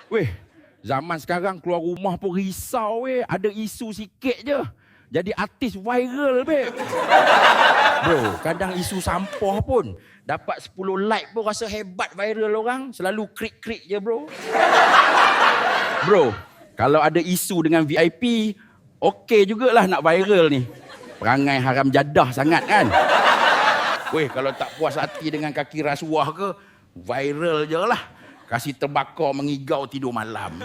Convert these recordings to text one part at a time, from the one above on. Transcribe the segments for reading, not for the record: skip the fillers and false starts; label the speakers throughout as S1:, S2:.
S1: Weh, zaman sekarang keluar rumah pun risau weh. Ada isu sikit je jadi artis viral, babe. Bro, kadang isu sampah pun dapat 10 like pun rasa hebat viral orang. Selalu krik-krik je, bro. Bro, kalau ada isu dengan VIP, okey jugalah nak viral ni. Perangai haram jadah sangat kan. Weh, kalau tak puas hati dengan kaki rasuah ke, viral je lah. Kasih terbakar mengigau tidur malam.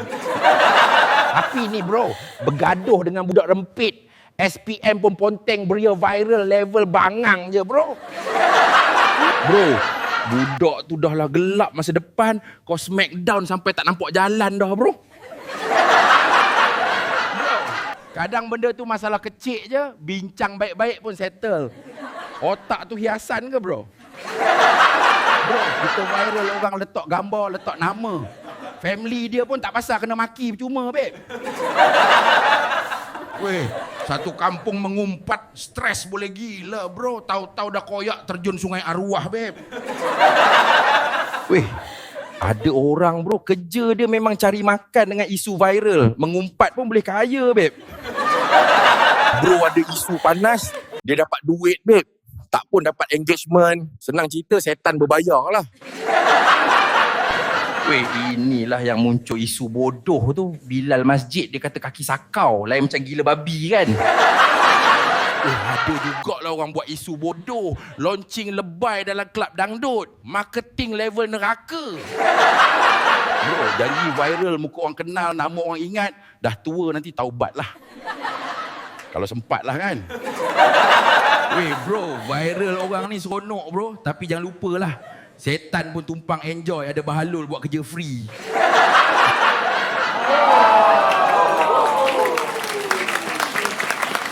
S1: Tapi ni bro, bergaduh dengan budak rempit. SPM pun ponteng beria viral level bangang je bro. Bro, budak tu dah lah gelap masa depan. Kau smackdown sampai tak nampak jalan dah bro. Bro, kadang benda tu masalah kecil je, bincang baik-baik pun settle. Otak tu hiasan ke bro? Bro, kita viral orang letak gambar, letak nama. Family dia pun tak pasal kena maki percuma, babe. Weh, satu kampung mengumpat, stres boleh gila, bro. Tahu-tahu dah koyak terjun sungai arwah, babe. Weh, ada orang, bro, kerja dia memang cari makan dengan isu viral. Mengumpat pun boleh kaya, babe. Bro, ada isu panas, dia dapat duit, babe. Tak pun dapat engagement. Senang cerita, setan berbayar lah. Weh, inilah yang muncul isu bodoh tu. Bilal masjid dia kata kaki sakau. Lain macam gila babi kan. Ada jugalah orang buat isu bodoh. Launching lebay dalam klub dangdut. Marketing level neraka. Bro, janji viral, muka orang kenal, nama orang ingat. Dah tua nanti taubat lah. Kalau sempat lah kan. Weh bro, viral orang ni seronok bro. Tapi jangan lupalah, setan pun tumpang enjoy ada bahalul buat kerja free.